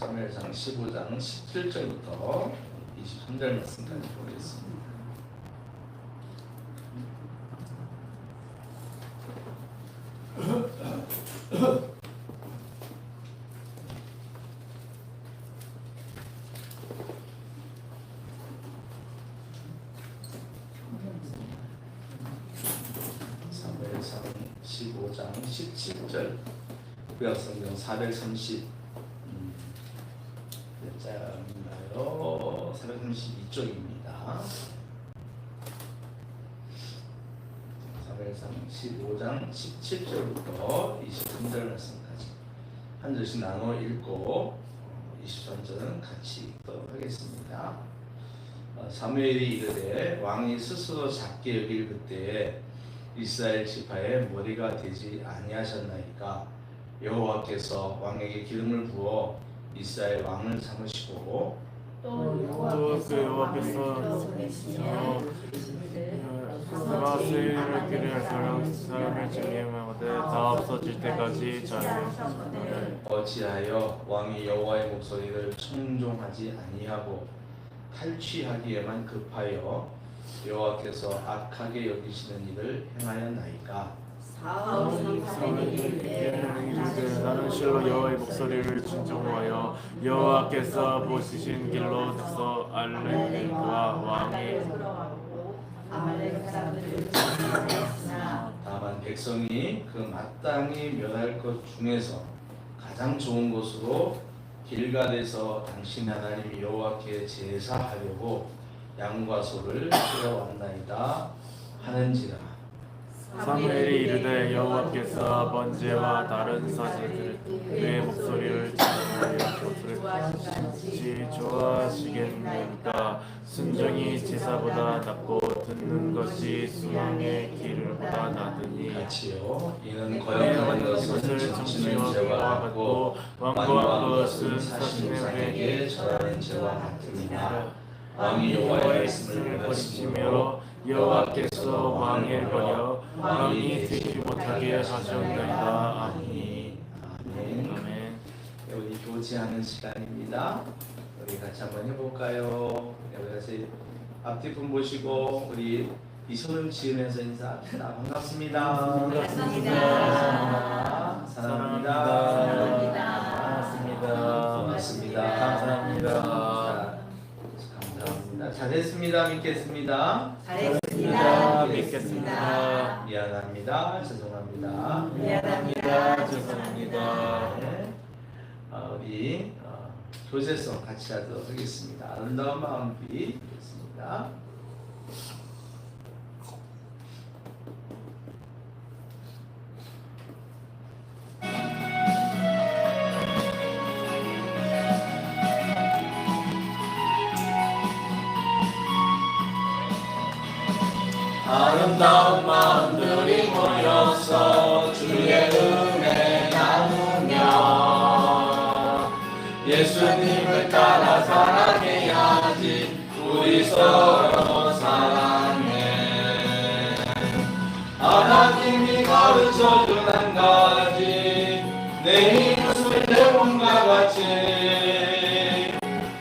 사무엘상 15장 17절부터 23절 말씀까지 보겠습니다. 사무엘상 15장 17절 구약성경 430 몇자인가요? 432쪽입니다. 사무엘상 15장 17절부터 23절 말씀까지 한 절씩 나눠 읽고 23절은 같이 읽도록 하겠습니다. 사무엘이 이르되 왕이 스스로 작게 여길 그때에 이스라엘 지파의 머리가 되지 아니하셨나이까. 여호와께서 왕에게 기름을 부어 이스라엘 왕을 삼으시고 또 여호와께서 스마스를 기르는 사람을 증명하되 다 없어질 때까지 자유하셨느니라. 어찌하여 왕이 여호와의 목소리를 청종하지 아니하고 탈취하기에만 급하여 여호와께서 악하게 여기시는 일을 행하였나이까. 나는 실로 여호와의 목소리를 청종하여 여호와께서 보시신 길로 서서 알렉과 왕의 다만 백성이 그 마땅히 멸할 것 중에서 가장 좋은 곳으로 길갈에서 당신 하나님 여호와께 제사하려고 양과 소를 끌어왔나이다 하는지라. 사무엘이 이르되 여호와께서 번제와 다른 사제들의 목소리를 청종하여 그것을 좋아하시겠나이까. 순종이 제사보다 낫고 듣는 것이 순왕의 기름보다 나으니. 같이요. 이는 거역하는 것은 정치는 죄와 같고 완고한 것은 사신의 회개에 절하는 죄와 같으니라. 왕이 여호와의 말씀을 버리시며 여호와께서 왕을 버려 왕이 되지 못하게 하셨나이다. 아멘. 아멘. 우리 교제하는 시간입니다. 우리 같이 한번 해볼까요? 우리 같이 앞뒤분 보시고 우리 이 손을 지으면서 인사합니다. 반갑습니다. 반갑습니다. 사랑합니다. 반갑습니다. 고맙습니다. 감사합니다. 감사합니다. 잘했습니다. 믿겠습니다. 잘했습니다. 믿겠습니다. 미안합니다. 죄송합니다. 미안합니다. 죄송합니다. 네. 우리 교제성 같이 하도록 하겠습니다. 아름다운 마음비 하겠습니다. 아름다운 마음들이 모여서 주의 은혜 나누며 예수님을 따라 사랑해야지. 우리 서로 사랑해. 하나님이 가르쳐준 한 가지, 내 이웃을 내 몸과 같이.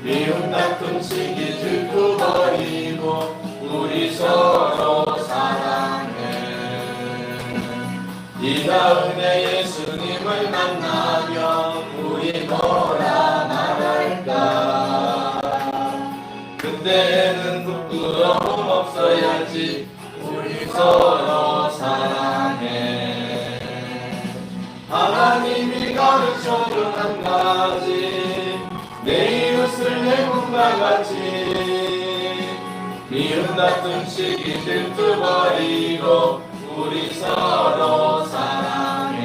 미움 다툼 시기 질투 버리고 우리 서로 사랑해. 이 다음에 예수님을 만나면 우리 뭐라 말할까. 그때는 부끄러움 없어야지. 우리 서로 사랑해. 하나님이 가르쳐준 한 가지, 내 이웃을 내 몸과 같이. 미움 다툼 시기 질투 버리고 우리 서로 사랑해.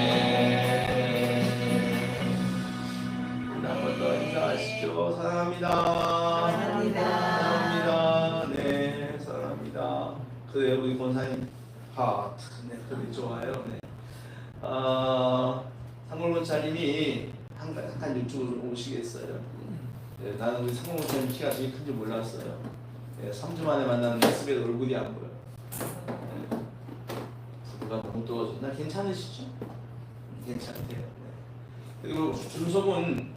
한 번 더 인사하시죠. 사랑합니다. 사랑합니다. 네, 사랑합니다. 그래요, 우리 권사님 하트. 네, 그게 좋아요. 네. 상골권사님이 잠깐 이쪽으로 오시겠어요? 네, 나는 우리 상골권사님 키가 되게 큰지 몰랐어요. 네, 3주 만에 만나는 모습에 얼굴이 안 보여. 네. 부부가 너무 떠가지고. 나 괜찮으시죠? 괜찮대요. 네. 그리고 준석은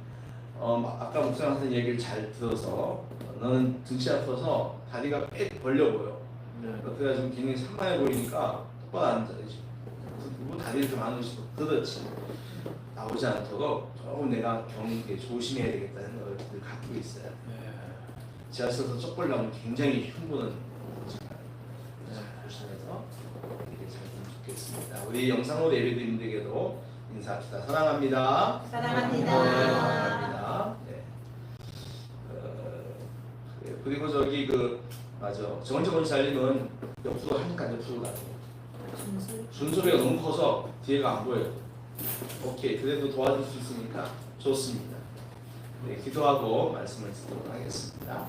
아까 목사님 하던 얘기를 잘 들어서 너는 등치 아파서 다리가 꽤 벌려 보여. 그래가지고 굉장히 산만해 보이니까 똑바로 앉아야지. 그리고 다리를 좀 안 오시고 그렇지. 나오지 않도록 조금 내가 조심해야 되겠다는 생각을 늘 갖고 있어요. 지하철에서 쪽벌나면 굉장히 흉보는 조심해서 이렇게 잘 되면 좋겠습니다. 우리 영상으로 예배드림들에게도 인사합시다. 사랑합니다. 사랑합니다. 사랑합니다. 네. 그리고 저기 맞아. 정원재 권사님은 옆으로 하니까 옆으로 가요. 준소리가 너무 커서 뒤에가 안 보여요. 오케이. 그래도 도와줄 수 있으니까 좋습니다. 네, 기도하고 말씀을 듣도록 하겠습니다.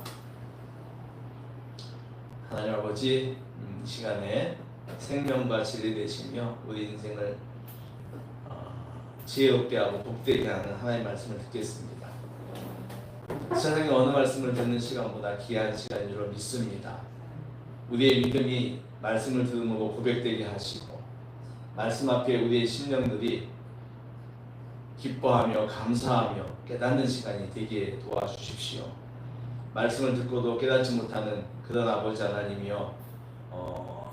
하나님 아버지, 이 시간에 생명과 진리 되시며 우리 인생을 지혜롭게 하고 복되게 하는 하나님의 말씀을 듣겠습니다. 세상에 어느 말씀을 듣는 시간보다 귀한 시간인 줄 믿습니다. 우리의 믿음이 말씀을 들음으로 고백되게 하시고 말씀 앞에 우리의 심령들이 기뻐하며 감사하며 깨닫는 시간이 되게 도와주십시오. 말씀을 듣고도 깨닫지 못하는 그런 아버지 하나님이여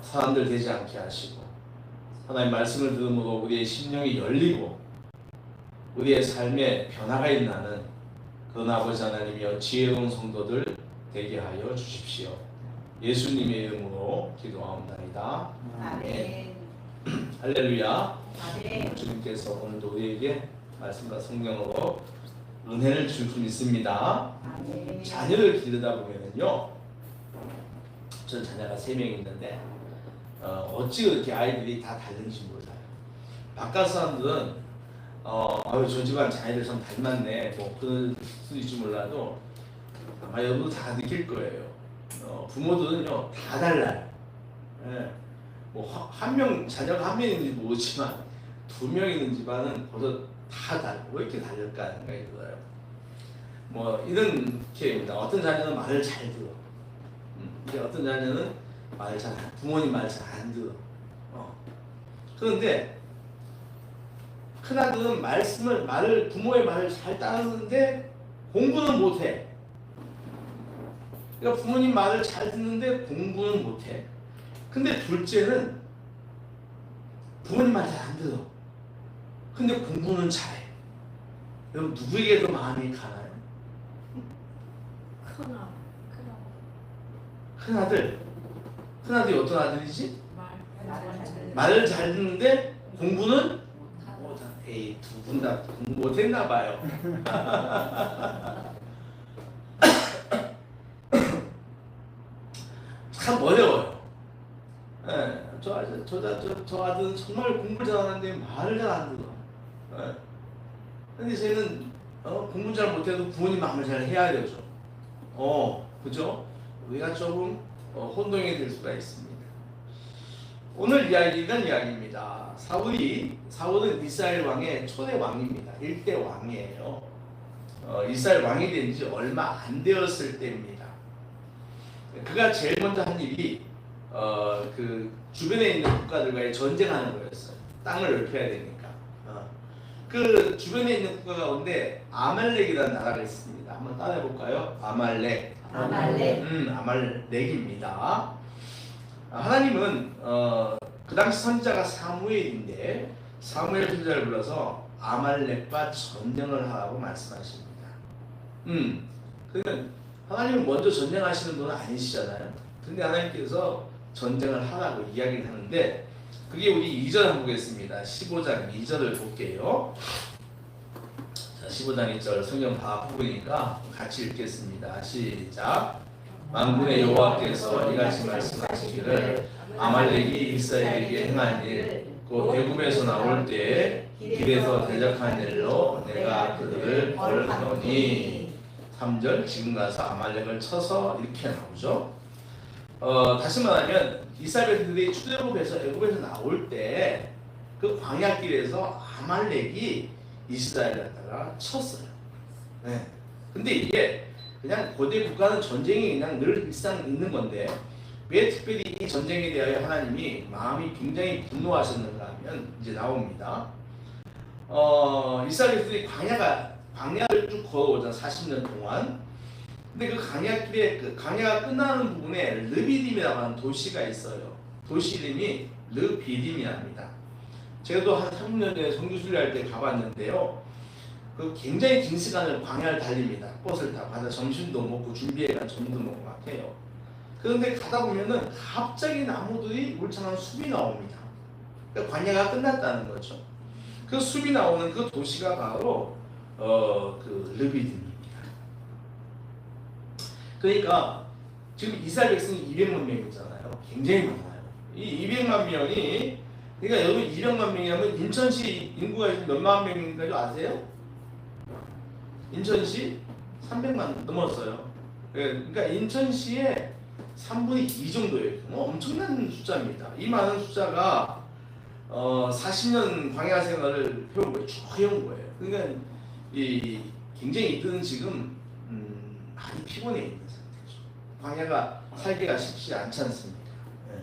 사람들 되지 않게 하시고 하나님 말씀을 들음으로 우리의 심령이 열리고 우리의 삶에 변화가 일어나는 그런 아버지 하나님이여 지혜로운 성도들 되게 하여 주십시오. 예수님의 이름으로 기도하옵나이다. 아멘. 할렐루야. 아멘. 주님께서 오늘도 우리에게 말씀과 성령으로 은혜를 줄 수 있습니다. 아멘. 자녀를 기르다 보면은요, 전 자녀가 3명 있는데 어찌 그렇게 아이들이 다 다른지 몰라요. 바깥 사람들은 저 집안 자녀들 참 닮았네 뭐 그럴 수도 있지 몰라도 아마 여러분도 다 느낄 거예요. 부모들은요 다 달라요. 예. 뭐 한 명 자녀가 한 명 있는지 모르지만 2명 있는 집안은 벌써 다 다르고 왜 이렇게 다를까 하는 생각이 들어요. 뭐 이런 케이입니다. 어떤 자녀는 말을 잘 들어. 이제 어떤 자녀는 말을 부모님 말 잘 안 들어. 그런데 큰아들은 부모의 말을 잘 따르는데 공부는 못해. 그러니까 부모님 말을 잘 듣는데 공부는 못해. 근데 둘째는 부모님 말 잘 안 들어. 근데 공부는 잘해. 여러분 누구에게 더 마음이 가나요? 큰아들. 큰아들이 어떤 아들이지? 말을 잘 듣는데 공부는 에이, 두 분 다 공부 못했나 봐요. 참 어려워요. 예, 저 아들은 정말 공부를 잘하는데 말을 잘 안 들어. 예. 근데 쟤는 공부 잘 못해도 부모님 마음을 잘 해야 되죠. 그죠? 우리가 조금 혼동이 될 수가 있습니다. 오늘 이야기는 이야기입니다. 사울은 이스라엘 왕의 초대 왕입니다. 1대 왕이에요. 이스라엘 왕이 된 지 얼마 안 되었을 때입니다. 그가 제일 먼저 한 일이 그 주변에 있는 국가들과의 전쟁하는 거였어요. 땅을 넓혀야 되니까. 그 주변에 있는 국가 가운데 아말렉이라는 나라가 있습니다. 한번 따라해 볼까요? 아말렉. 아말렉입니다. 하나님은 그 당시 선지자가 사무엘인데 사무엘 선지자를 불러서 아말렉과 전쟁을 하라고 말씀하십니다. 그러면 하나님은 먼저 전쟁하시는 분은 아니시잖아요. 근데 하나님께서 전쟁을 하라고 이야기를 하는데 그게 우리 2절 한번 보겠습니다. 15장 2절을 볼게요. 자, 15장 2절 성경 다 보니까 같이 읽겠습니다. 시작. 만군의 여호와께서 이같이 말씀하시기를 아말렉이 이스라엘에게 행한 일, 곧 애굽에서 나올 때 길에서 대적한 일로 내가 그들을 벌하노니. 3절 지금 가서 아말렉을 쳐서 이렇게 나오죠. 다시 말하면 이스라엘들이 출애굽에서 애굽에서 나올 때 그 광야길에서 아말렉이 이스라엘을 갖다가 쳤어요. 네. 근데 이게 그냥 고대 국가는 전쟁이 그냥 늘 일상 있는 건데 왜 특별히 이 전쟁에 대하여 하나님이 마음이 굉장히 분노하셨는가 하면 이제 나옵니다. 이스라엘들이 광야를 쭉 걸어오잖아 40년 동안. 근데 그 광야길에 그 광야가 끝나는 부분에 르비딤이라고 하는 도시가 있어요. 도시 이름이 르비딤이랍니다. 제가 한 3년 전에 성교순례할 때 가봤는데요. 그 굉장히 긴 시간을 광야를 달립니다. 버스를 타고 가다 점심도 먹고 준비해가 점심도 먹고 막 해요. 그런데 가다 보면은 갑자기 나무들이 울창한 숲이 나옵니다. 그러니까 광야가 끝났다는 거죠. 그 숲이 나오는 그 도시가 바로 그 르비딤입니다. 그러니까 지금 이스라엘 백성이 200만 명이잖아요. 굉장히 많아요. 이 200만 명이 그러니까 여러분 200만 명이라면 인천시 인구가 몇만 명인지 아세요? 인천시 300만 넘었어요. 그러니까 인천시의 3분의 2 정도예요. 엄청난 숫자입니다. 이 많은 숫자가 40년 광야 생활을 해온 거예요. 쭉 해온 거예요. 그러니까 이 굉장히 이들은 지금 많이 피곤해 있는 상태죠. 광야가 살기가 쉽지 않지 않습니까? 네.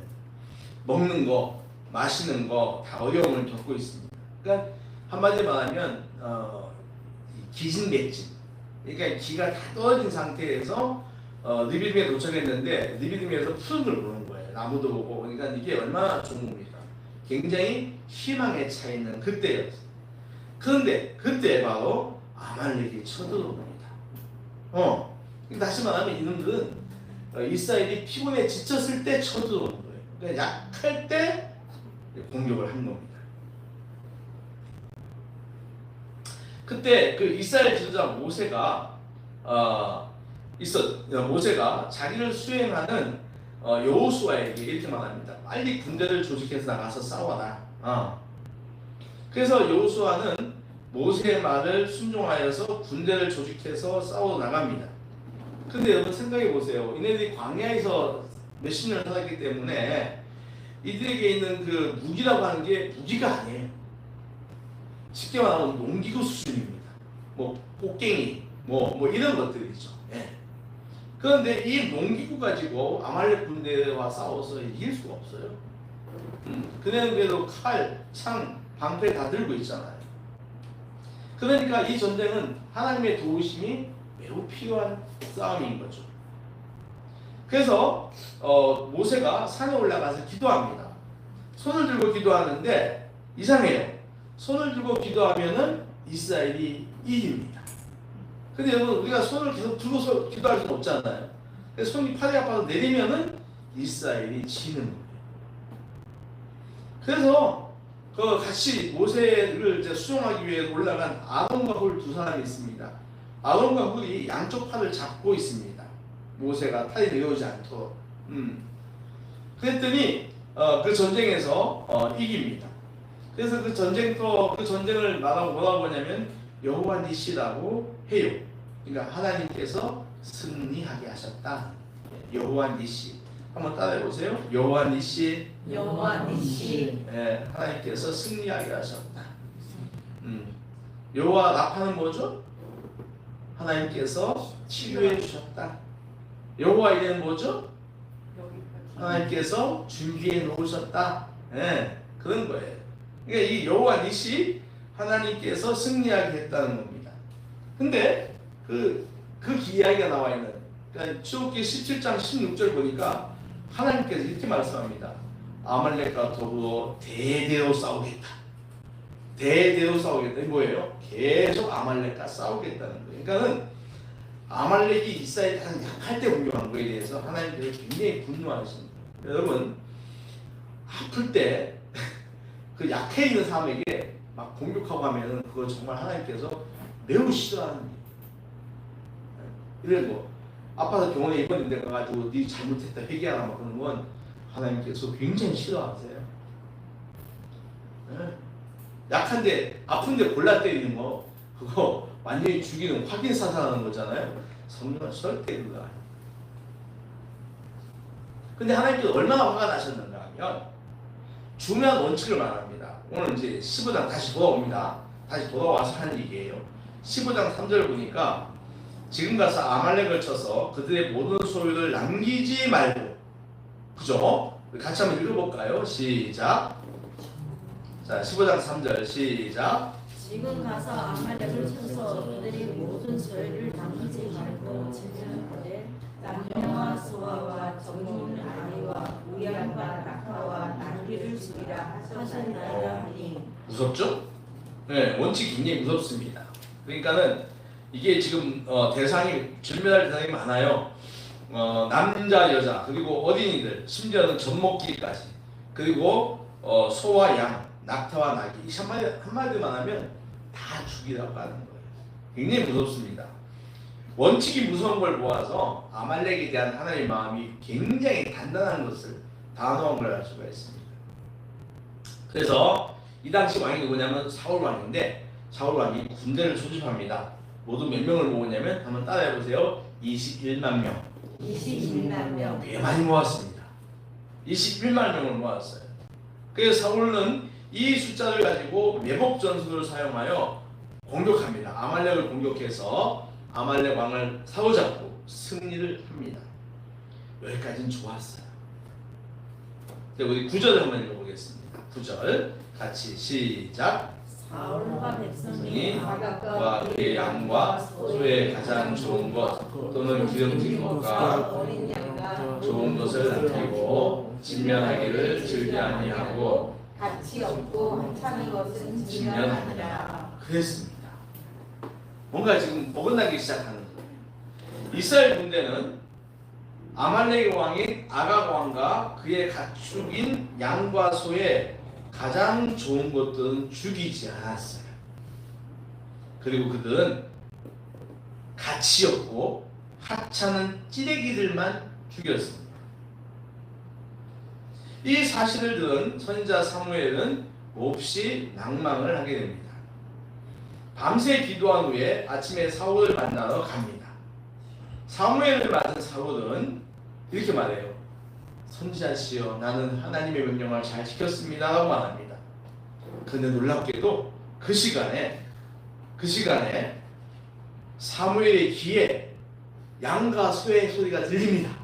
먹는 거, 마시는 거 다 어려움을 겪고 있습니다. 그러니까 한마디로 말하면 기진맥진. 그러니까 기가 다 떨어진 상태에서 느비딤에 도착했는데 느비딤에서 푸른을 보는 거예요. 나무도 보고. 그러니까 이게 얼마나 좋은 겁니까? 굉장히 희망에 차 있는 그때였어요. 그런데 그때 바로 아말렉이 쳐들어옵니다. 다시 말하면 이놈들은 이스라엘이 피곤에 지쳤을 때 쳐들어오는 거예요. 그러니까 약할 때 공격을 한 겁니다. 그때 그 이스라엘 지도자 모세가 모세가 자기를 수행하는 여호수아에게 이렇게 말합니다. 빨리 군대를 조직해서 나가서 싸워라. 그래서 여호수아는 모세의 말을 순종하여서 군대를 조직해서 싸워 나갑니다. 근데 여러분 생각해 보세요. 이네들이 광야에서 몇십 년을 살았기 때문에 이들에게 있는 그 무기라고 하는 게 무기가 아니에요. 쉽게 말하면 농기구 수준입니다. 뭐 꽃갱이, 뭐 이런 것들이죠. 예. 그런데 이 농기구 가지고 아말렉 군대와 싸워서 이길 수가 없어요. 그네들도 칼, 창, 방패 다 들고 있잖아요. 그러니까 이 전쟁은 하나님의 도우심이 매우 필요한 싸움인 거죠. 그래서 모세가 산에 올라가서 기도합니다. 손을 들고 기도하는데 이상해요. 손을 들고 기도하면은 이스라엘이 이깁니다. 근데 여러분 우리가 손을 계속 들고 기도할 수는 없잖아요. 손이 팔이 아파서 내리면은 이스라엘이 지는 거예요. 그래서 그 같이 모세를 이제 수용하기 위해 올라간 아론과 홀 두 사람이 있습니다. 아론과 홀이 양쪽 팔을 잡고 있습니다. 모세가 팔이 내려오지 않도록. 그랬더니 그 전쟁에서 이깁니다. 그래서 그 전쟁을 뭐라고 하냐면 여호와 니시라고 해요. 그러니까 하나님께서 승리하게 하셨다. 여호와 니시. 한번 따라해 보세요. 여호와 니시. 여호와 니시. 네, 하나님께서 승리하게 하셨다. 여호와 라파는 뭐죠? 하나님께서 치료해 주셨다. 여호와 이레는 뭐죠? 하나님께서 준비해 놓으셨다. 네, 그런 거예요. 그러니까 이 여호와 니시 하나님께서 승리하게 했다는 겁니다. 근데 그 이야기가 나와 있는 그러니까 출애굽기 17장 16절 보니까 하나님께서 이렇게 말씀합니다. 아말렉과 더불어 대대로 싸우겠다. 대대로 싸우겠다. 이게 뭐예요? 계속 아말렉과 싸우겠다는 거예요. 그러니까는 아말렉이 이스라엘이 가장 약할 때 공격한 거에 대해서 하나님께서 굉장히 분노하십니다. 여러분 아플 때 그 약해 있는 사람에게 막 공격하고 하면은 그거 정말 하나님께서 매우 싫어하는 일이에요. 이래 뭐 아파서 병원에 입원했는데 가가지고 네 잘못했다 회개하라 막 그런 건 하나님께서 굉장히 싫어하세요. 네? 약한데 아픈데 골라 때리는 거 그거 완전히 죽이는 확인 사살하는 거잖아요. 성령은 절대 그거 아니에요. 근데 하나님께서 얼마나 화가 나셨는가 하면 중요한 원칙을 말합니다. 오늘 이제 15장 다시 돌아옵니다. 다시 돌아와서 하는 얘기예요. 15장 3절 보니까 지금 가서 아말렉을 쳐서 그들의 모든 소유를 남기지 말고, 그죠? 같이 한번 읽어볼까요? 시작. 자, 15장 3절 시작. 지금 가서 아말렉을 쳐서 그들이 모든 소유를 당기지 말고 진멸하되 남녀와 소아와 정인 아이와 우양과 낙타와 나귀를 죽이라 하셨나이다 하니. 무섭죠? 네, 원칙 굉장히 무섭습니다. 그러니까는 이게 지금 대상이 절멸할 대상이 많아요. 남자, 여자, 그리고 어린이들, 심지어는 젖먹기까지, 그리고 소와 양, 낙타와 나귀. 이 한마디만 하면 다 죽이라고 하는 거예요. 굉장히 무섭습니다. 원칙이 무서운 걸 모아서 아말렉에 대한 하나님의 마음이 굉장히 단단한 것을 단호한 걸 알 수가 있습니다. 그래서 이 당시 왕이 누구냐면 사울 왕인데, 사울 왕이 군대를 소집합니다. 모두 몇 명을 모으냐면 한번 따라해 보세요. 21만 명. 21만 명. 꽤 많이 모았습니다. 21만 명을 모았어요. 그래서 사울은 이 숫자를 가지고 매복 전술을 사용하여 공격합니다. 아말렉을 공격해서 아말렉 왕을 사로잡고 승리를 합니다. 여기까지는 좋았어요. 우리 9절을 한번 읽어보겠습니다. 9절 같이 시작. 사울과 백성이 과 그의 양과 소의 가장 좋은 것 또는 기름진 것과 어린 양과 좋은 것을 남기고 진면하기를 즐겨 아니하고 가치 없고 한참의 것은 진멸하니라. 그랬습니다. 뭔가 지금 어긋나기 시작하는 거예요. 이스라엘 군대는 아말렉 왕인 아각 왕과 그의 가축인 양과 소의 가장 좋은 것들은 죽이지 않았어요. 그리고 그들은 가치 없고 하찮은 찌레기들만 죽였습니다. 이 사실을 들은 선지자 사무엘은 몹시 낭망을 하게 됩니다. 밤새 기도한 후에 아침에 사울을 만나러 갑니다. 사무엘을 맞은 사울은 이렇게 말해요. 선지자시여, 나는 하나님의 명령을 잘 지켰습니다 라고 말합니다. 그런데 놀랍게도 그 시간에 사무엘의 귀에 양과 소의 소리가 들립니다.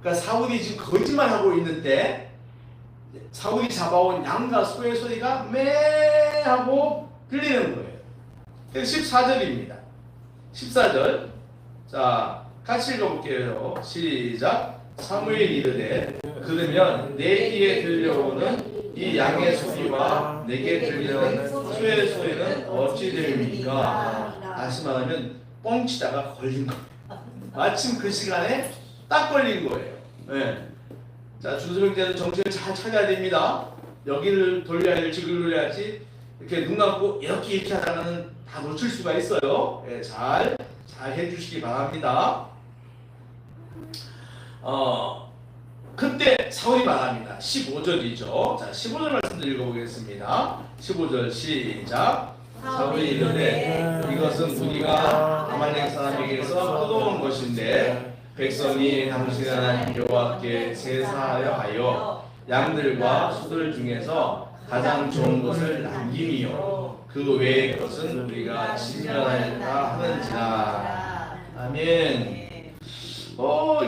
그러니까 사울이 지금 거짓말하고 있는데 사울이 잡아온 양과 소의 소리가 매 하고 들리는 거예요. 14절입니다. 14절. 자, 같이 읽어볼게요. 시작. 사무엘이 이르되 그러면 내 귀에 들려오는 이 양의 소리와 내게 들려오는 소의 소리는 어찌 됩니까? 다시 말하면 뻥치다가 걸린 거예요. 마침 그 시간에 딱 걸린 거예요. 네. 자, 준수병자는 정신을 잘 차려야 됩니다. 여기를 돌려야 될지 저기를 돌려야지 이렇게 눈 감고 이렇게 하다가는 다 놓칠 수가 있어요. 네, 잘 해주시기 바랍니다. 그때 사울이 말합니다. 15절이죠. 자, 15절 말씀을 읽어보겠습니다. 15절 시작. 사울이 이르되 이것은 우리가 아말렉 사람에게서 끌어온 것인데 백성이 당신의 하나님 여호와께 제사하려 하여 양들과 소들 중에서 가장 좋은 것을 남김이요 그 외의 것은 우리가 진멸하였다 하는지라. 아멘.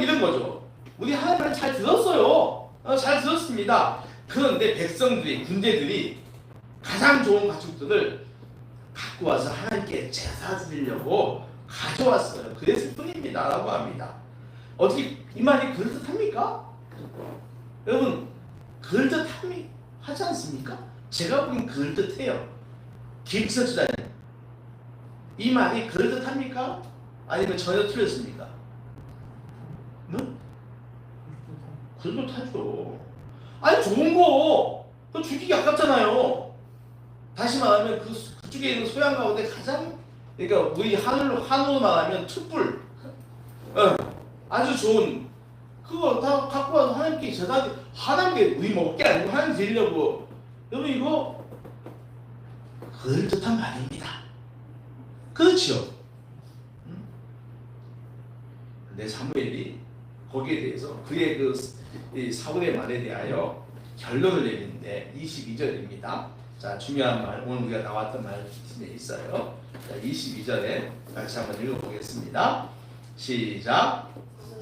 이런 거죠. 우리 하나님을 잘 들었어요. 잘 들었습니다. 그런데 백성들이, 군대들이 가장 좋은 가축들을 갖고 와서 하나님께 제사 드리려고 가져왔어요. 그랬을 뿐입니다 라고 합니다. 어떻게 이 말이 그럴듯합니까? 여러분, 그럴듯하지 않습니까? 제가 보기엔 그럴듯해요. 기획서주자님, 이 말이 그럴듯합니까? 아니면 전혀 틀렸습니까? 응? 그럴듯하죠. 아니, 좋은 거 그거 죽이기 아깝잖아요. 다시 말하면 그쪽에 있는 소양 가운데 가장, 그러니까 우리 한우로 말하면 툭불, 아주 좋은 그거 다 갖고 와서 하나님께 제사, 하나님께 우리 먹을 게 아니고 하나님 드리려고. 여러분, 이거 그럴듯한 말입니다. 그렇죠? 근데 사무엘이 거기에 대해서 그의 이 사울의 말에 대하여 결론을 내리는데 22절입니다. 자, 중요한 말, 오늘 우리가 나왔던 말씀에 있어요. 자, 22절에 같이 한번 읽어보겠습니다. 시작.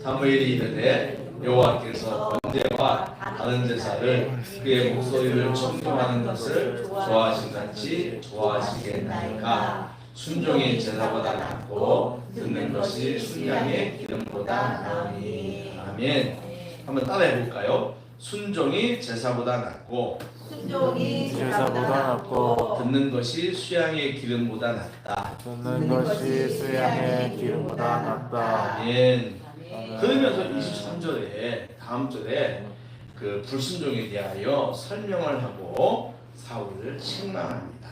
사무엘이 이르되 여호와께서 번제와 다른 제사를 그의 목소리를 청종하는 것을 좋아하신 같이 좋아하시겠나이까. 순종이 제사보다 낫고 듣는 것이 순양의 기름보다 나으니. 아멘. 한번 따라해 볼까요? 순종이 제사보다 낫고 순종이 제사보다 낫고 듣는 것이 수양의 기름보다 낫다. 듣는 것이 수양의 기름보다 낫다. 아멘. 아멘. 그러면서 23절에 다음 절에 그 불순종에 대하여 설명을 하고 사울을 책망합니다.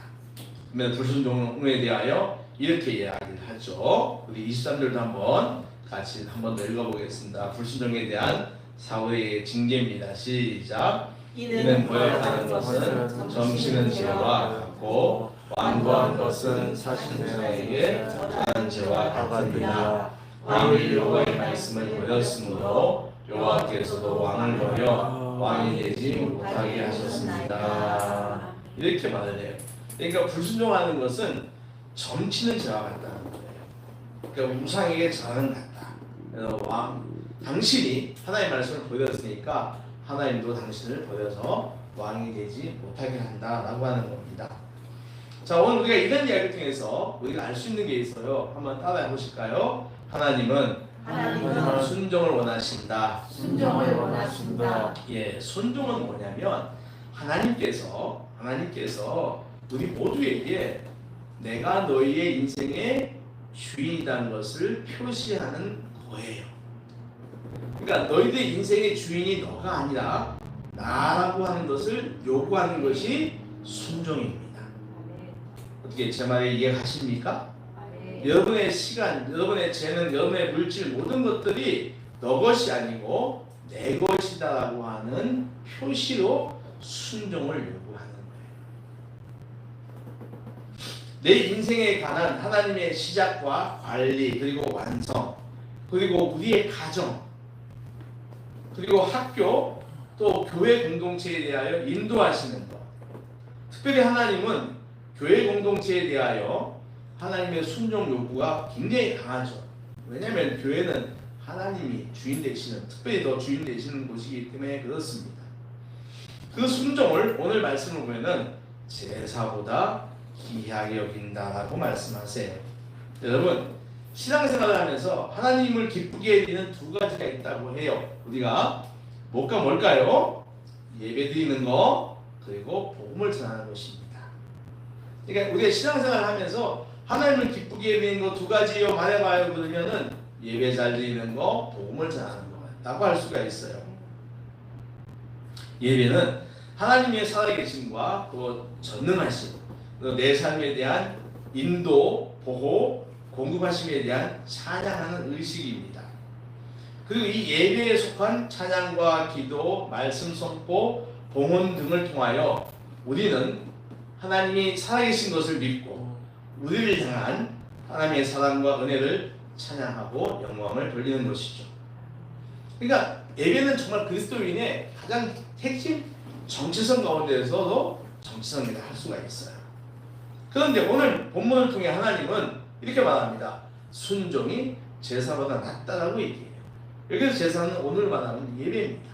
그러면 불순종에 대하여 이렇게 이야기를 하죠. 우리 23절도 한번 같이 한번 더 읽어보겠습니다. 불순종에 대한 사울의 징계입니다. 시작. 이는 보역하는 것은 점치는 죄와 같고 완고한 것은 사신자에게 하는 죄와 같으니라. 왕이 여호와의 말씀을 버렸으므로 여호와께서도 왕을 버려 왕이 되지 못하게 하셨습니다. 이렇게 말을 해요. 그러니까 불순종하는 것은 점치는 죄와 같다는 거예요. 그러니까 우상에게 절하는 같다. 그래서 당신이 하나님의 말씀을 버렸으니까 하나님도 당신을 버려서 왕이 되지 못하게 한다라고 하는 겁니다. 자, 오늘 우리가 이런 이야기를 통해서 우리가 알 수 있는 게 있어요. 한번 따라해 보실까요? 하나님은 순종을 원하신다. 순종을 원하신다. 예, 순종은 뭐냐면 하나님께서 우리 모두에게 내가 너희의 인생의 주인이라는 것을 표시하는 거예요. 그러니까 너희들의 인생의 주인이 너가 아니라 나라고 하는 것을 요구하는 것이 순종입니다. 어떻게 제 말에 이해하십니까? 여러분의 시간, 여러분의 재능, 여러분의 물질 모든 것들이 너 것이 아니고 내 것이다라고 하는 표시로 순종을 요구하는 거예요. 내 인생에 관한 하나님의 시작과 관리, 그리고 완성, 그리고 우리의 가정, 그리고 학교, 또 교회 공동체에 대하여 인도하시는 것. 특별히 하나님은 교회 공동체에 대하여 하나님의 순종 요구가 굉장히 강하죠. 왜냐하면 교회는 하나님이 주인 되시는, 특별히 더 주인 되시는 곳이기 때문에 그렇습니다. 그 순종을 오늘 말씀을 보면은 제사보다 귀하게 여긴다라고 말씀하세요. 여러분, 신앙생활을 하면서 하나님을 기쁘게 해드리는 두 가지가 있다고 해요. 우리가 뭘까요? 예배드리는 거, 그리고 복음을 전하는 것입니다. 그러니까 우리가 신앙생활을 하면서 하나님을 기쁘게 해드리는 거 두 가지요 말해봐요 그러면은 예배 잘 드리는 거, 복음을 전하는 거라고 할 수가 있어요. 예배는 하나님의 살아계심과 또 전능하심, 내 삶에 대한 인도, 보호, 공급하심에 대한 찬양하는 의식입니다. 그리고 이 예배에 속한 찬양과 기도, 말씀 선포, 봉헌 등을 통하여 우리는 하나님이 살아계신 것을 믿고 우리를 향한 하나님의 사랑과 은혜를 찬양하고 영광을 돌리는 것이죠. 그러니까 예배는 정말 그리스도인의 가장 핵심 정체성 가운데서도 정체성이라 할 수가 있어요. 그런데 오늘 본문을 통해 하나님은 이렇게 말합니다. 순종이 제사보다 낫다라고 얘기해요. 여기서 제사는 오늘 말하는 예배입니다.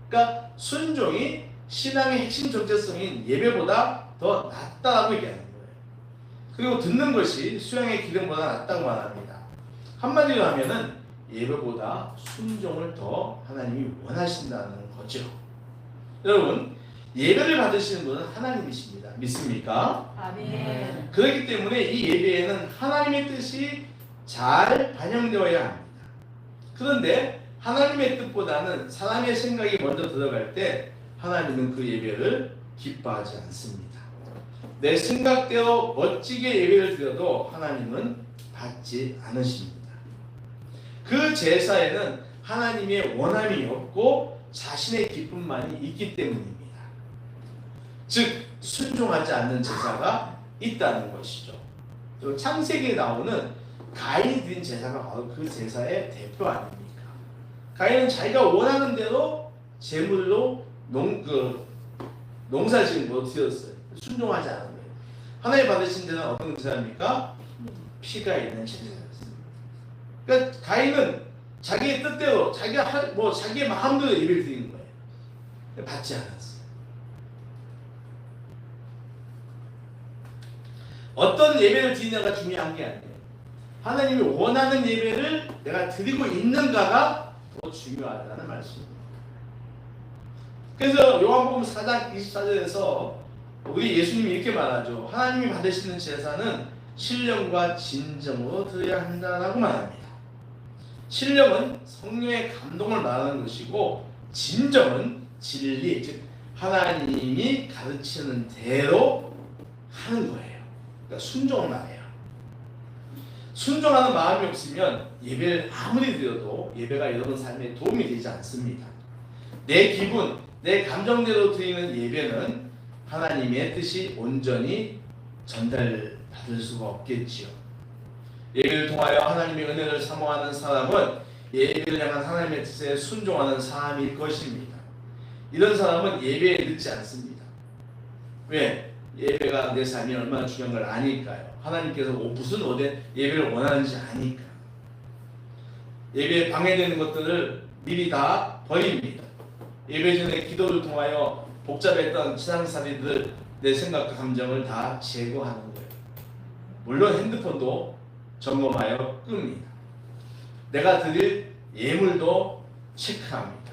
그러니까 순종이 신앙의 핵심 정체성인 예배보다 더 낫다라고 얘기하는 거예요. 그리고 듣는 것이 수양의 기름보다 낫다고 말합니다. 한마디로 하면은 예배보다 순종을 더 하나님이 원하신다는 거죠. 여러분, 예배를 받으시는 분은 하나님이십니다. 믿습니까? 아멘. 그렇기 때문에 이 예배에는 하나님의 뜻이 잘 반영되어야 합니다. 그런데 하나님의 뜻보다는 사람의 생각이 먼저 들어갈 때 하나님은 그 예배를 기뻐하지 않습니다. 내 생각대로 멋지게 예배를 드려도 하나님은 받지 않으십니다. 그 제사에는 하나님의 원함이 없고 자신의 기쁨만이 있기 때문입니다. 즉 순종하지 않는 제사가 있다는 것이죠. 창세기에 나오는 가인이 드린 제사가 바로 그 제사의 대표 아닙니까? 가인은 자기가 원하는 대로 제물로 농사지은 거 드렸어요. 순종하지 않은 거예요. 하나님 받으신 데는 어떤 제사입니까? 피가 있는 제사였습니다. 그러니까 가인은 자기의 뜻대로 자기가 자기의 마음대로 예배를 드리는 거예요. 받지 않았어요. 어떤 예배를 드리냐가 중요한 게 아니에요. 하나님이 원하는 예배를 내가 드리고 있는가가 더 중요하다는 말씀입니다. 그래서 요한복음 4장 24절에서 우리 예수님이 이렇게 말하죠. 하나님이 받으시는 제사는 신령과 진정으로 드려야 한다라고 말합니다. 신령은 성령의 감동을 말하는 것이고, 진정은 진리, 즉 하나님이 가르치는 대로 하는 거예요. 그러니까 순종을 말해요. 순종하는 마음이 없으면 예배를 아무리 드려도 예배가 여러분 삶에 도움이 되지 않습니다. 내 기분, 내 감정대로 드리는 예배는 하나님의 뜻이 온전히 전달받을 수가 없겠지요. 예배를 통하여 하나님의 은혜를 사모하는 사람은 예배를 향한 하나님의 뜻에 순종하는 사람일 것입니다. 이런 사람은 예배에 늦지 않습니다. 왜? 예배가 내 삶이 얼마나 중요한 걸 아니까요. 하나님께서 무슨 예배를 원하는지 아니까. 예배에 방해되는 것들을 미리 다 버립니다. 예배 전에 기도를 통하여 복잡했던 지상살이들, 내 생각과 감정을 다 제거하는 거예요. 물론 핸드폰도 점검하여 끕니다. 내가 드릴 예물도 체크합니다.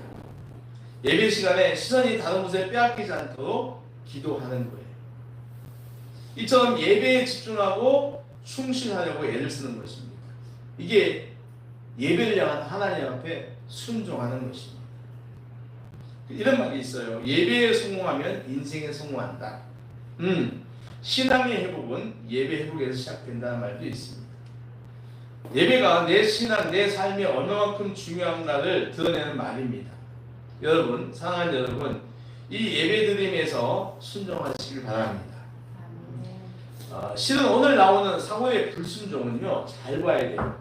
예배 시간에 시선이 다른 곳에 빼앗기지 않도록 기도하는 거예요. 이처럼 예배에 집중하고 충실하려고 애를 쓰는 것입니다. 이게 예배를 향한 하나님 앞에 순종하는 것입니다. 이런 말이 있어요. 예배에 성공하면 인생에 성공한다. 신앙의 회복은 예배 회복에서 시작된다는 말도 있습니다. 예배가 내 신앙, 내 삶이 얼마만큼 중요한가를 드러내는 말입니다. 여러분, 사랑하는 여러분, 이 예배드림에서 순종하시길 바랍니다. 실은 오늘 나오는 사울의 불순종은요, 잘 봐야 돼요.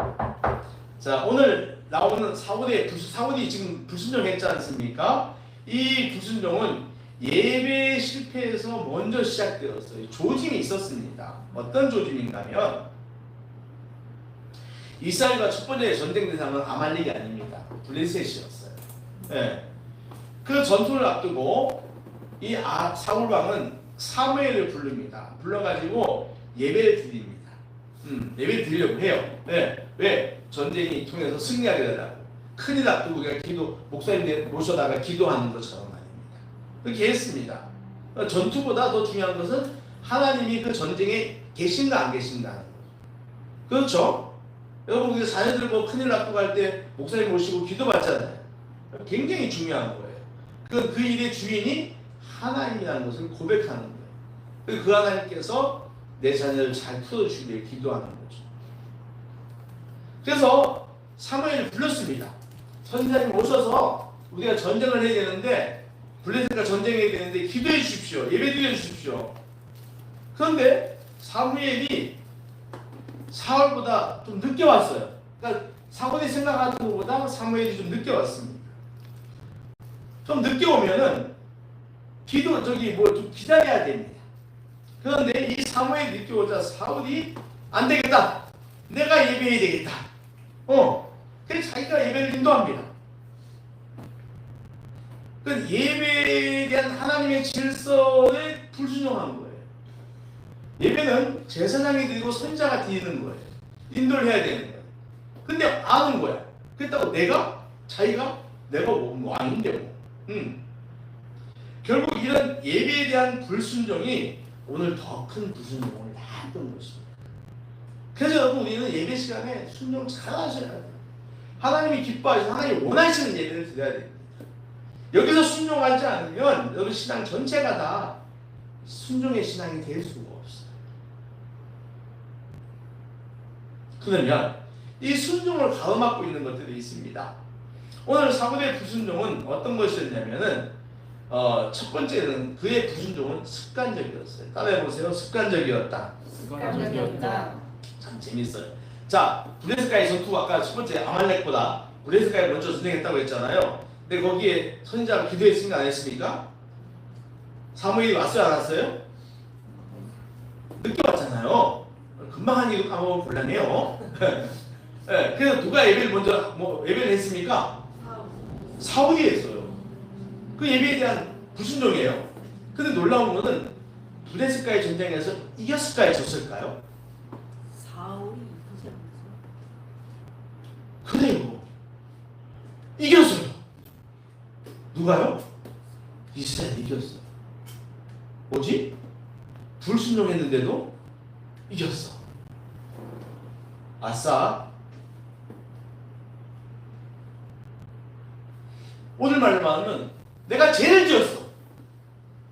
자, 오늘 나오는 사울이 지금 불순종했지 않습니까? 이 불순종은 예배 실패에서 먼저 시작되었어요. 조짐이 있었습니다. 어떤 조짐인가 하면, 이스라엘과 첫 번째 전쟁 대상은 아말렉이 아닙니다. 블레셋이었어요. 네. 그 전투를 앞두고 이 사울 왕은 사무엘을 부릅니다. 불러가지고 예배를 드립니다. 예배를 드리려고 해요. 네. 왜? 전쟁이 통해서 승리하게 되려고. 큰일 앞두고 우리가 목사님 모셔다가 기도하는 것처럼 말입니다. 그렇게 했습니다. 전투보다 더 중요한 것은 하나님이 그 전쟁에 계신가 안 계신가 하는 거죠. 그렇죠? 여러분, 우리 자녀들 큰일 앞두고 할 때 목사님 모시고 기도받잖아요. 굉장히 중요한 거예요. 그 일의 주인이 하나님이라는 것을 고백하는 거예요. 그 하나님께서 내 자녀를 잘 풀어주기 위해 기도하는 거죠. 그래서 사무엘을 불렀습니다. 선지자님 오셔서 우리가 전쟁을 해야 되는데, 블레셋과 전쟁해야 되는데 기도해 주십시오. 예배 드려 주십시오. 그런데 사무엘이 사울보다 좀 늦게 왔어요. 그러니까 사울이 생각하는 것보다 사무엘이 좀 늦게 왔습니다. 좀 늦게 오면은 좀 기다려야 됩니다. 그런데 이 사무엘이 늦게 오자 사울이 안 되겠다. 내가 예배해야 되겠다. 그래서 자기가 예배를 인도합니다. 그 예배에 대한 하나님의 질서에 불순종한 거예요. 예배는 제사장이 드리고 선지자가 드리는 거예요. 인도를 해야 되는 거예요. 근데 아는 거야. 그렇다고 내가 왕인데 뭐. 결국 이런 예배에 대한 불순종이 오늘 더 큰 불순종을 낳았던 것입니다. 그래서 여러분, 우리는 예배 시간에 순종 잘 하셔야 돼요. 하나님이 기뻐하시고 하나님이 원하시는 예배를 드려야 됩니다. 여기서 순종하지 않으면 여러분 신앙 전체가 다 순종의 신앙이 될 수가 없어요. 그러면 이 순종을 가로막고 있는 것들이 있습니다. 오늘 사울의 불순종은 어떤 것이었냐면은 첫 번째는 그의 불순종은 습관적이었어요. 따라해보세요. 습관적이었다. 참 재밌어요. 자, 블레셋과의 전투, 아까 첫 번째 아말렉보다 블레셋과에 먼저 전쟁했다고 했잖아요. 근데 거기에 선지자가 기도했습니까? 안 했습니까? 사무엘이 왔어요? 안 왔어요? 늦게 왔잖아요. 금방 한 일도 까먹으면 곤란해요. 예, 그래서 누가 예배를 먼저 예배를 했습니까? 사울이 했어요. 그 예배에 대한 불순종이에요. 근데 놀라운 것은 블레셋과의 전쟁에서 이겼을까요? 졌을까요? 사울이 이기지 않았어. 그래요. 이겼어요. 누가요? 이스라엘이 이겼어. 뭐지? 불순종했는데도 이겼어. 아싸. 오늘 말로는 내가 죄를 지었어.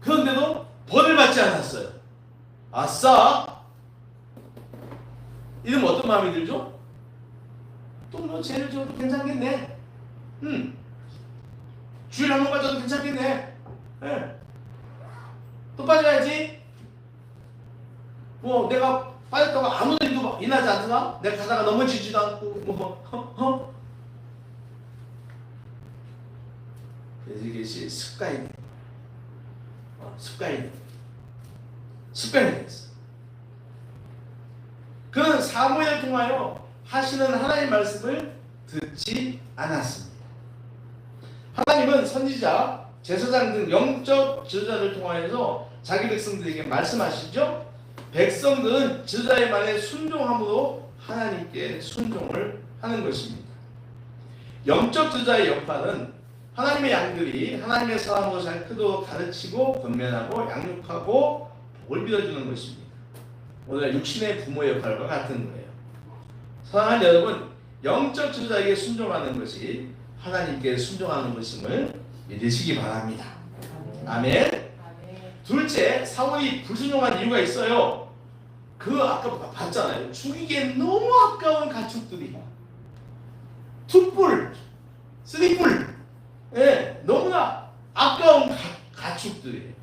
그런데도 벌을 받지 않았어요. 아싸. 이러면 어떤 마음이 들죠? 또 뭐 죄를 지어도 괜찮겠네. 주일 한번 빠져도 괜찮겠네. 네. 또 빠져야지. 뭐 내가 빠졌다고 아무 일도 일어나지 않더라. 내가 가다가 넘어지지도 않고 그래서 이것이 습관이 습관이 됐어. 그는 사무엘을 통하여 하시는 하나님의 말씀을 듣지 않았습니다. 하나님은 선지자, 제사장 등 영적 지도자를 통하여서 자기 백성들에게 말씀하시죠. 백성들은 지도자의 말에 순종함으로 하나님께 순종을 하는 것입니다. 영적 지도자의 역할은 하나님의 양들이 하나님의 사람으로 잘 크도록 가르치고 권면하고 양육하고 복을 빌어주는 것입니다. 오늘 육신의 부모의 역할과 같은 거예요. 사랑하는 여러분, 영적 지도자에게 순종하는 것이 하나님께 순종하는 것임을 믿으시기 바랍니다. 아멘. 둘째, 사울이 불순종한 이유가 있어요. 그 아까 봤잖아요. 죽이기에 너무 아까운 가축들이 2뿔, 3뿔, 예, 너무나 아까운 가축들이에요.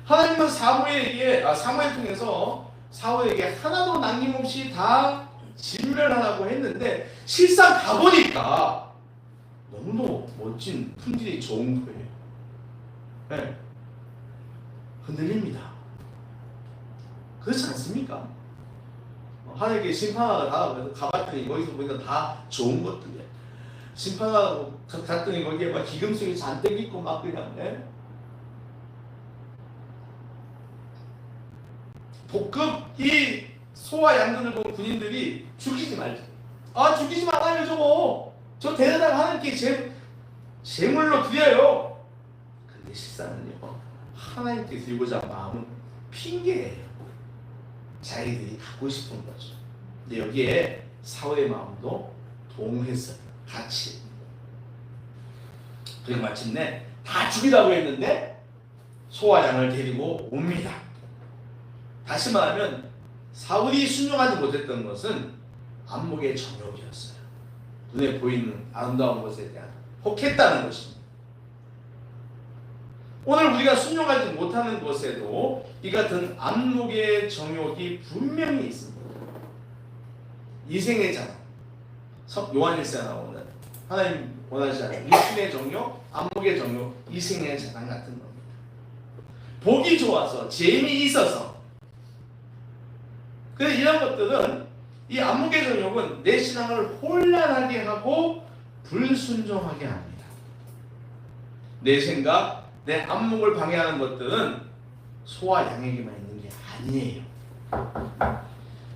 하나님은 사무엘 통해서 사울에게 하나도 남김없이 다 진멸하라고 했는데 실상 가보니까 너무너무 멋진 품질이 좋은 거예요. 네. 흔들립니다. 그렇지 않습니까? 하나님께 심판하러 가봤더니 거기서 보니까 다 좋은 것들이에요. 심판하러 갔더니 거기에 막 기금속이 잔뜩 있고 막 그냥 복급 이 소와 양들을 본 군인들이 죽이지 말자. 죽이지 말아요 저거. 저 데려다가 하나님께 제물로 드려요. 근데 실상은요, 하나님께 드리고자 마음은 핑계예요. 자기들이 갖고 싶은 거죠. 근데 여기에 사울의 마음도 동했어요. 같이. 그리고 마침내 다 죽이라고 했는데 소와 양을 데리고 옵니다. 다시 말하면 사울이 순종하지 못했던 것은 안목의 정욕이었어요. 눈에 보이는 아름다운 것에 대한 혹했다는 것입니다. 오늘 우리가 순종하지 못하는 것에도 이 같은 안목의 정욕이 분명히 있습니다. 이생의 자랑, 요한일서에 나오는 하나님 원하지 않는 육신의 정욕, 안목의 정욕, 이생의 자랑 같은 겁니다. 보기 좋아서 재미있어서. 그래서 이런 것들은 이 안목의 정욕은 내 신앙을 혼란하게 하고 불순종하게 합니다. 내 생각, 내 안목을 방해하는 것들은 소와 양에게만 있는 게 아니에요.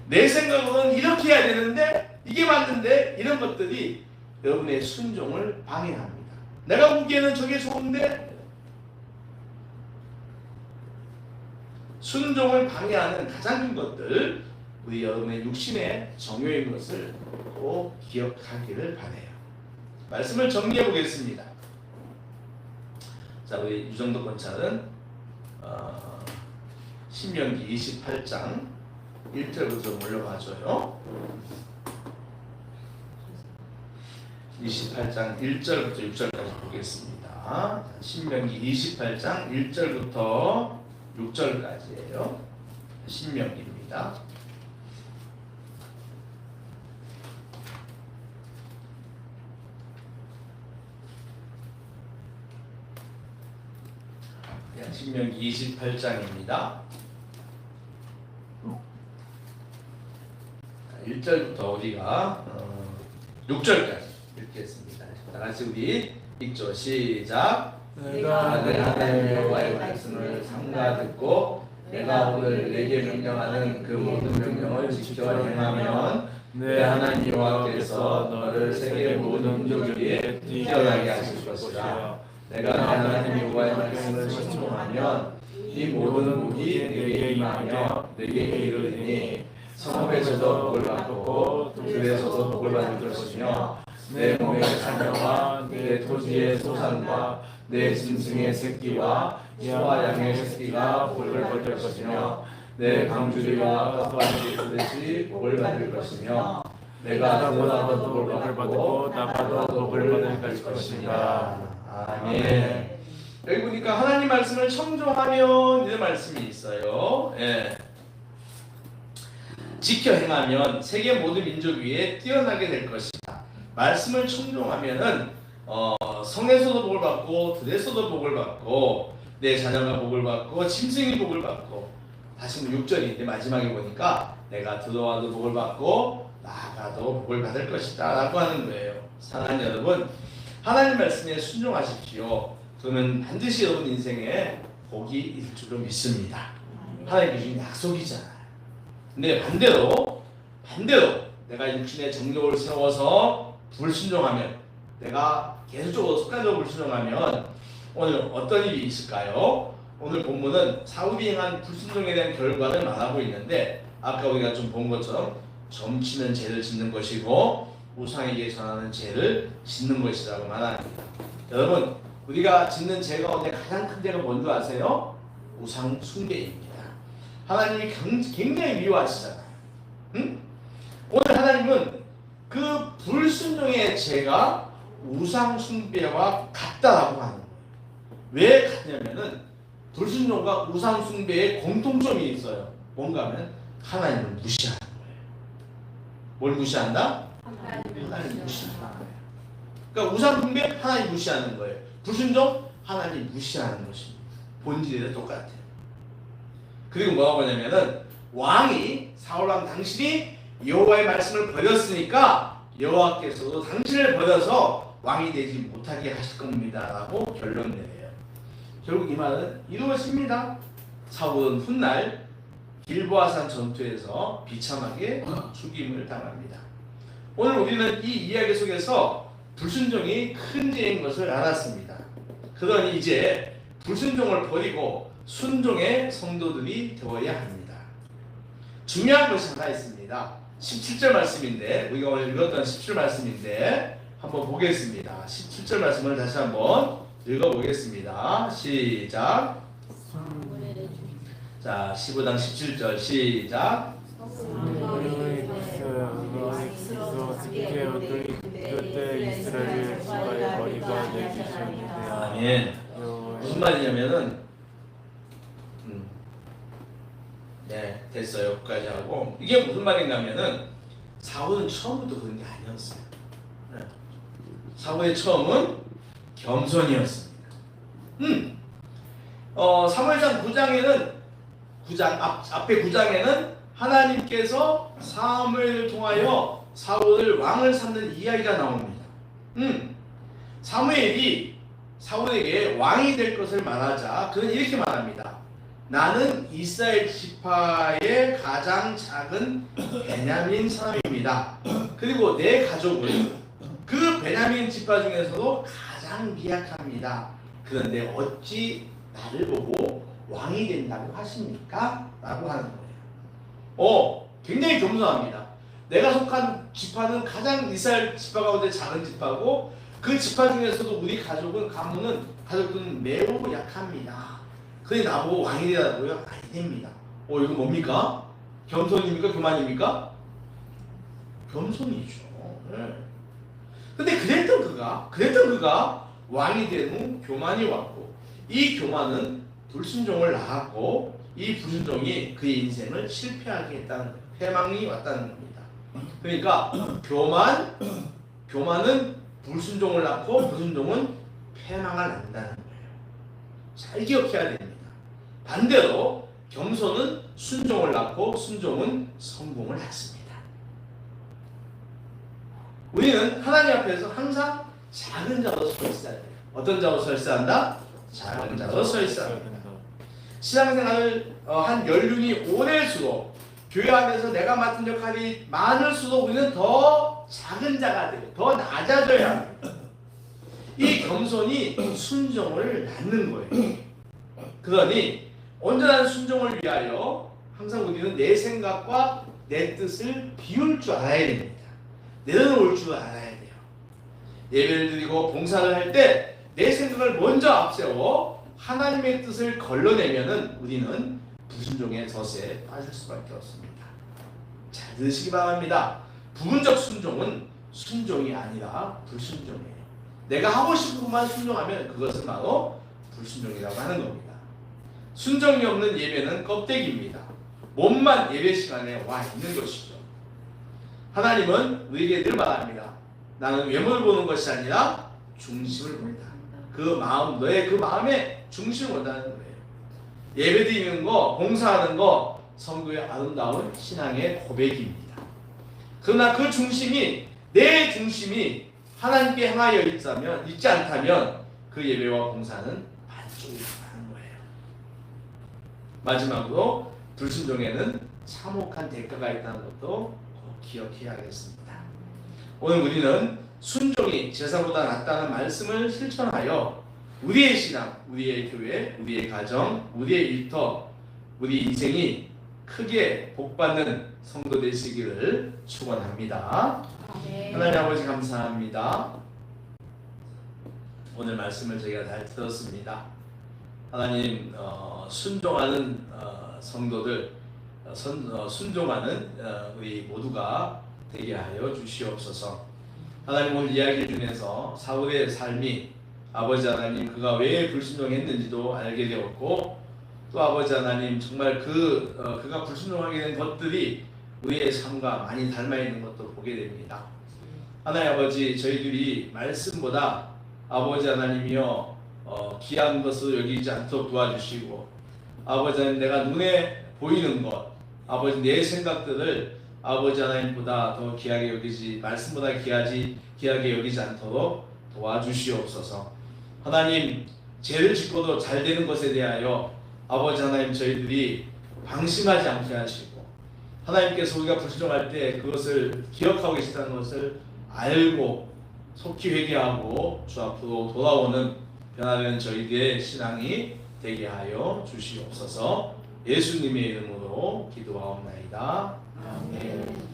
내 생각으로는 이렇게 해야 되는데 이게 맞는데 이런 것들이 여러분의 순종을 방해합니다. 내가 보기에는 저게 좋은데 순종을 방해하는 가장 큰 것들, 우리 여러분의 육신의 정욕인 것을 꼭 기억하기를 바라요. 말씀을 정리해 보겠습니다. 자, 우리 유정도 권찰은 신명기 28장 1절부터 올려봐줘요. 28장 1절부터 6절까지 보겠습니다. 신명기 28장 1절부터 6절까지예요. 신명기입니다. 신명기 28장입니다. 1절부터 우리가 6절까지 읽겠습니다. 다 같이 우리 읽죠. 시작. 내가 내 하나님 여호와의 말씀을 삼가 듣고 내가 오늘 내게 명령하는 그 모든 명령을 지켜 행하면 내 하나님 여호와께서 너를 세계 모든 민족 위에 뛰어나게 하실 것이라. 내가 내 하나님 여호와의 말씀을 순종하면 이 모든 복이 내게 임하며 내게 이르리니 성읍에서도 복을 받고 들에서도 복을 받을 것이며 내 몸의 자녀와 내 토지의 소산과 내 짐승의 새끼와 소와 양의 새끼가 복을 받을 것이며 내 강주리와 소아의 그릇이 복을 받을 것이며 내가 너보다도 복을 받고 나가도 복을 받을 것이니라. 아멘. 여기 보니까 하나님 말씀을 청종하면 이런 말씀이 있어요. 예. 지켜 행하면 세계 모든 민족 위에 뛰어나게 될 것이다. 말씀을 청종하면은 성에서도 복을 받고 들에서도 복을 받고 내 자녀가 복을 받고 짐승이 복을 받고 다시 6절인데 마지막에 보니까 내가 들어와도 복을 받고 나가도 복을 받을 것이다 라고 하는 거예요. 사랑하는 여러분, 하나님 말씀에 순종하십시오. 그러면 반드시 여러분 인생에 복이 있을 줄로 믿습니다. 하나님 주신 약속이잖아요. 근데 반대로 내가 육신의 정욕을 세워서 불순종하면, 내가 계속적으로 습관적으로 불순종하면 오늘 어떤 일이 있을까요? 오늘 본문은 사울이 행한 불순종에 대한 결과를 말하고 있는데, 아까 우리가 좀 본 것처럼 점치는 죄를 짓는 것이고 우상에게 전하는 죄를 짓는 것이라고 말합니다. 여러분, 우리가 짓는 죄 가운데 가장 큰 죄가 뭔지 아세요? 우상 숭배입니다. 하나님이 굉장히 미워하시잖아요. 응? 오늘 하나님은 그 불순종의 죄가 우상 숭배와 같다라고 하는 거예요. 왜 같냐면은 불순종과 우상 숭배의 공통점이 있어요. 뭔가 하면 하나님을 무시하는 거예요. 뭘 무시한다? 하나님을 무시하는 거예요. 그러니까 우상 숭배 하나님 무시하는 거예요. 불순종 하나님 무시하는 것입니다. 본질이 똑같아요. 그리고 뭐라고 하냐면은 왕이 사울왕 당신이 여호와의 말씀을 버렸으니까 여호와께서도 당신을 버려서 왕이 되지 못하게 하실 겁니다 라고 결론 내려요. 결국 이 말은 이루어집니다. 사울은 훗날 길보아산 전투에서 비참하게 죽임을 당합니다. 오늘 우리는 이 이야기 속에서 불순종이 큰 죄인 것을 알았습니다. 그러니 이제 불순종을 버리고 순종의 성도들이 되어야 합니다. 중요한 것이 하나 있습니다. 17절 말씀인데, 우리가 오늘 읽었던 17절 말씀인데 한번 보겠습니다. 17절 말씀을 다시 한번 읽어보겠습니다. 시작. 자, 15장 17절 시작. 아멘. 무슨 말이냐면은 네, 됐어요. 여기까지 하고, 이게 무슨 말인가면은 사울은 처음부터 그런 게 아니었어요. 네. 사울의 처음은 겸손이었습니다. 사무엘상 9장에는 앞에 9장에는 하나님께서 사무엘을 통하여 사울을 왕을 삼는 이야기가 나옵니다. 사무엘이 사울에게 왕이 될 것을 말하자 그는 이렇게 말합니다. 나는 이스라엘 지파의 가장 작은 베냐민 사람입니다. 그리고 내 가족은 그 베냐민 지파 중에서도 가장 미약합니다. 그런데 어찌 나를 보고 왕이 된다고 하십니까? 라고 하는 거예요. 굉장히 겸손합니다. 내가 속한 지파는 가장 이스라엘 지파 가운데 작은 지파고 그 지파 중에서도 우리 가족들은 매우 약합니다. 그래 나보고 왕이 되라고요? 아니 됩니다. 이거 뭡니까? 겸손입니까? 교만입니까? 겸손이죠. 네. 근데 그랬던 그가 왕이 된 후 교만이 왔고, 이 교만은 불순종을 낳았고, 이 불순종이 그의 인생을 실패하게 했다는 거예요. 패망이 왔다는 겁니다. 그러니까 교만은 불순종을 낳고 불순종은 패망을 낳는다는 거예요. 잘 기억해야 됩니다. 반대로 겸손은 순종을 낳고 순종은 성공을 낳습니다. 우리는 하나님 앞에서 항상 작은 자로 서 있어야 돼요. 어떤 자로 서 있어야 한다? 작은 자로 서 있어야 한다. 신앙생활을 한 연륜이 오래수록 교회 안에서 내가 맡은 역할이 많을수록 우리는 더 작은 자가 돼요. 더 낮아져야 합니다. 이 겸손이 순종을 낳는 거예요. 그러니 온전한 순종을 위하여 항상 우리는 내 생각과 내 뜻을 비울 줄 알아야 됩니다. 내려놓을 줄 알아야 돼요. 예배를 드리고 봉사를 할 때 내 생각을 먼저 앞세워 하나님의 뜻을 걸러내면은 우리는 불순종의 덫에 빠질 수밖에 없습니다. 잘 들으시기 바랍니다. 부분적 순종은 순종이 아니라 불순종이에요. 내가 하고 싶은 것만 순종하면 그것은 바로 불순종이라고 하는 겁니다. 순종이 없는 예배는 껍데기입니다. 몸만 예배 시간에 와 있는 것이죠. 하나님은 우리에게 늘 말합니다. 나는 외모를 보는 것이 아니라 중심을 본다. 그 마음, 너의 그 마음의 중심을 본다는 거예요. 예배 드리는 거, 봉사하는 거 성도의 아름다운 신앙의 고백입니다. 그러나 그 중심이, 내 중심이 하나님께 향하여 있지 않다면 그 예배와 봉사는 반쪽이 가는 거예요. 마지막으로 불순종에는 참혹한 대가가 있다는 것도 꼭 기억해야겠습니다. 오늘 우리는 순종이 제사보다 낫다는 말씀을 실천하여 우리의 신앙, 우리의 교회, 우리의 가정, 우리의 일터, 우리 인생이 크게 복받는 성도 되시기를 축원합니다. 하나님 아버지 감사합니다. 오늘 말씀을 저희가 잘 들었습니다. 하나님 순종하는 성도들, 순종하는 우리 모두가 되게 하여 주시옵소서. 하나님 오늘 이야기 중에서 사울의 삶이 아버지 하나님 그가 왜 불순종했는지도 알게 되었고 또 아버지 하나님 정말 그가 불순종하게 된 것들이 우리의 삶과 많이 닮아 있는 것도 보게 됩니다. 하나님 아버지 저희들이 말씀보다 아버지 하나님이여 귀한 것을 여기지 않도록 도와주시고 아버지 하나님 내가 눈에 보이는 것 아버지 내 생각들을 아버지 하나님보다 더 귀하게 여기지 말씀보다 귀하게 여기지 않도록 도와주시옵소서. 하나님 죄를 짓고도 잘 되는 것에 대하여 아버지 하나님 저희들이 방심하지 않게 하시고 하나님께서 우리가 불순종할 때 그것을 기억하고 계시다는 것을 알고 속히 회개하고 주 앞으로 돌아오는 변화되는 저희들의 신앙이 되게 하여 주시옵소서. 예수님의 이름으로 기도하옵나이다. 아멘.